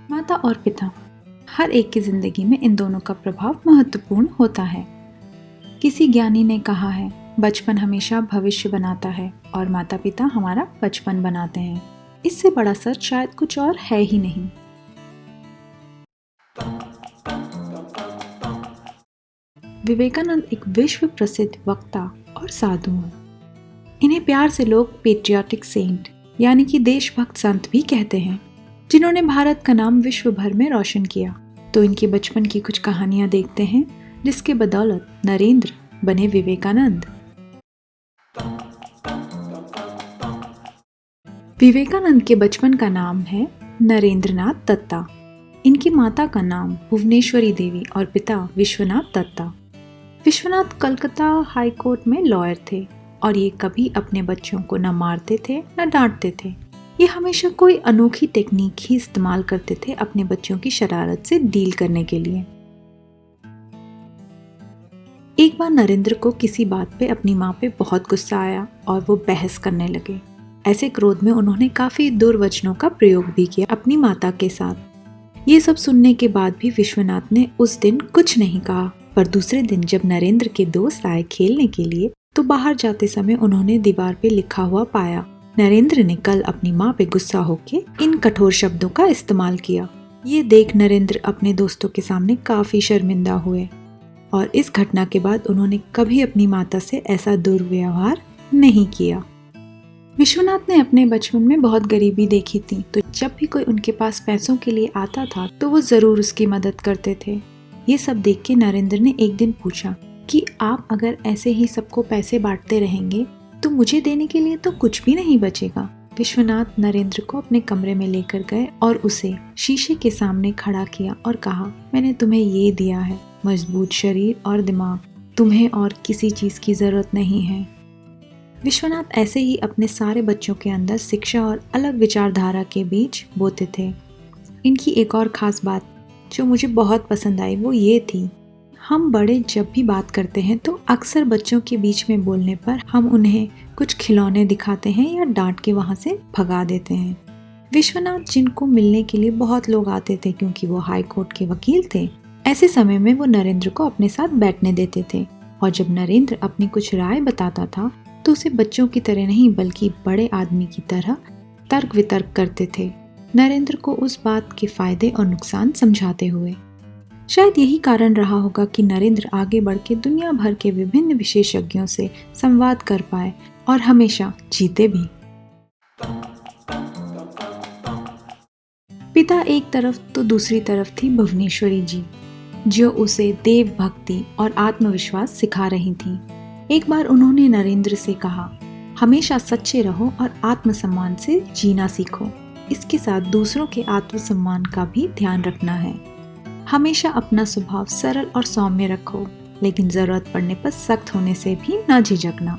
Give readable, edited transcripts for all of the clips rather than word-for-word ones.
माता और पिता, हर एक की जिंदगी में इन दोनों का प्रभाव महत्वपूर्ण होता है। किसी ज्ञानी ने कहा है, बचपन हमेशा भविष्य बनाता है और माता पिता हमारा बचपन बनाते हैं। इससे बड़ा सच शायद कुछ और है ही नहीं। विवेकानंद एक विश्व प्रसिद्ध वक्ता और साधु हैं। इन्हें प्यार से लोग पेट्रियाटिक सेंट यानी कि देशभक्त संत भी कहते हैं, जिन्होंने भारत का नाम विश्व भर में रोशन किया। तो इनके बचपन की कुछ कहानियां देखते हैं, जिसके बदौलत नरेंद्र बने विवेकानंद। विवेकानंद के बचपन का नाम है नरेंद्रनाथ दत्ता। इनकी माता का नाम भुवनेश्वरी देवी और पिता विश्वनाथ दत्ता। विश्वनाथ कलकत्ता हाई कोर्ट में लॉयर थे और ये कभी अपने बच्चों को न मारते थे न डांटते थे। ये हमेशा कोई अनोखी टेक्निक ही इस्तेमाल करते थे अपने बच्चों की शरारत से डील करने के लिए। एक बार नरेंद्र को किसी बात पे अपनी माँ पे बहुत गुस्सा आया और वो बहस करने लगे। ऐसे क्रोध में उन्होंने काफी दुर्वचनों का प्रयोग भी किया अपनी माता के साथ। ये सब सुनने के बाद भी विश्वनाथ ने उस दिन कुछ नहीं कहा, पर दूसरे दिन जब नरेंद्र के दोस्त आए खेलने के लिए तो बाहर जाते समय उन्होंने दीवार पे लिखा हुआ पाया, नरेंद्र ने कल अपनी माँ पे गुस्सा होके इन कठोर शब्दों का इस्तेमाल किया। ये देख नरेंद्र अपने दोस्तों के सामने काफी शर्मिंदा हुए और इस घटना के बाद उन्होंने कभी अपनी माता से ऐसा दुर्व्यवहार नहीं किया। विश्वनाथ ने अपने बचपन में बहुत गरीबी देखी थी, तो जब भी कोई उनके पास पैसों के लिए आता था तो वो जरूर उसकी मदद करते थे। ये सब देख के नरेंद्र ने एक दिन पूछा कि आप अगर ऐसे ही सबको पैसे बांटते रहेंगे तो मुझे देने के लिए तो कुछ भी नहीं बचेगा। विश्वनाथ नरेंद्र को अपने कमरे में लेकर गए और उसे शीशे के सामने खड़ा किया और कहा, मैंने तुम्हें ये दिया है, मजबूत शरीर और दिमाग, तुम्हें और किसी चीज की जरूरत नहीं है। विश्वनाथ ऐसे ही अपने सारे बच्चों के अंदर शिक्षा और अलग विचारधारा के बीच बोते थे। इनकी एक और खास बात जो मुझे बहुत पसंद आई वो ये थी, हम बड़े जब भी बात करते हैं तो अक्सर बच्चों के बीच में बोलने पर हम उन्हें कुछ खिलौने दिखाते हैं या डांट के वहाँ से भगा देते हैं। विश्वनाथ जिनको मिलने के लिए बहुत लोग आते थे क्योंकि वो हाई कोर्ट के वकील थे, ऐसे समय में वो नरेंद्र को अपने साथ बैठने देते थे और जब नरेंद्र अपनी कुछ राय बताता था तो उसे बच्चों की तरह नहीं बल्कि बड़े आदमी की तरह तर्क वितर्क करते थे, नरेंद्र को उस बात के फायदे और नुकसान समझाते हुए। शायद यही कारण रहा होगा कि नरेंद्र आगे बढ़ के दुनिया भर के विभिन्न विशेषज्ञों से संवाद कर पाए और हमेशा जीते भी। पिता एक तरफ तो दूसरी तरफ थी भुवनेश्वरी जी, जो उसे देव भक्ति और आत्मविश्वास सिखा रही थी। एक बार उन्होंने नरेंद्र से कहा, हमेशा सच्चे रहो और आत्मसम्मान से जीना सीखो। इसके साथ दूसरों के आत्मसम्मान का भी ध्यान रखना है। हमेशा अपना स्वभाव सरल और सौम्य रखो, लेकिन जरूरत पड़ने पर सख्त होने से भी ना झिझकना।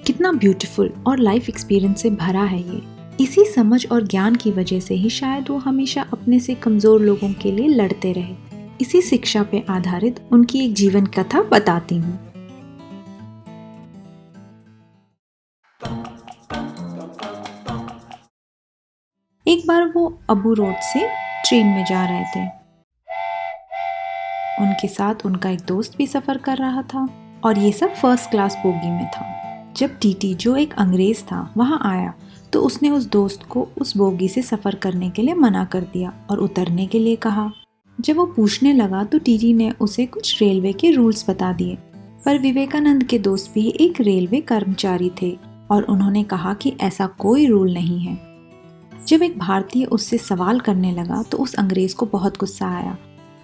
कितना ब्यूटीफुल और लाइफ एक्सपीरियंस से भरा है ये। इसी समझ और ज्ञान की वजह से ही शायद वो हमेशा अपने से कमजोर लोगों के लिए लड़ते रहे। इसी शिक्षा पे आधारित उनकी एक जीवन कथा बताती हूँ। एक बार वो अबू रोड से ट्रेन में जा रहे थे। उनके साथ उनका एक दोस्त भी सफर कर रहा था और ये सब फर्स्ट क्लास बोगी में था। जब टीटी, जो एक अंग्रेज था, वहां आया तो उसने उस दोस्त को उस बोगी से सफर करने के लिए मना कर दिया और उतरने के लिए कहा। जब वो पूछने लगा तो टीटी ने उसे कुछ रेलवे के रूल्स बता दिए, पर विवेकानंद के दोस्त भी एक रेलवे कर्मचारी थे और उन्होंने कहा कि ऐसा कोई रूल नहीं है। जब एक भारतीय उससे सवाल करने लगा तो उस अंग्रेज को बहुत गुस्सा आया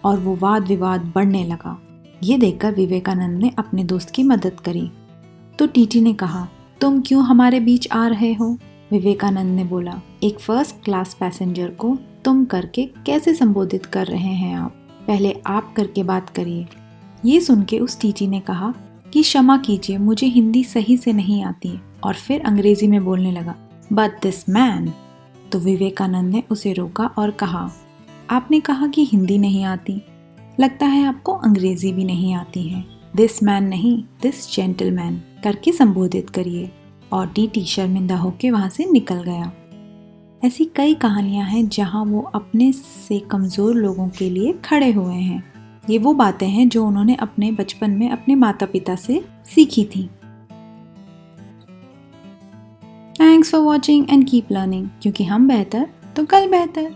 और वो वाद विवाद बढ़ने लगा। ये देखकर विवेकानंद ने अपने दोस्त की मदद करी। तो टीटी ने कहा, तुम क्यों हमारे बीच आ रहे हो? विवेकानंद ने बोला, एक फर्स्ट क्लास पैसेंजर को तुम करके कैसे संबोधित कर रहे हैं आप? पहले आप करके बात करिए। ये सुन के उस टीटी ने कहा कि क्षमा कीजिए, मुझे हिंदी सही से नहीं आती, और फिर अंग्रेजी में बोलने लगा, बट दिस मैन। तो विवेकानंद ने उसे रोका और कहा, आपने कहा कि हिंदी नहीं आती, लगता है आपको अंग्रेजी भी नहीं आती है। दिस मैन नहीं, दिस जेंटलमैन करके संबोधित करिए। और टीटी शर्मिंदा होकर वहां से निकल गया। ऐसी कई कहानियां हैं जहां वो अपने से कमज़ोर लोगों के लिए खड़े हुए हैं। ये वो बातें हैं जो उन्होंने अपने बचपन में अपने माता पिता से सीखी थी। Thanks for watching and keep learning, क्योंकि हम बेहतर तो कल बेहतर।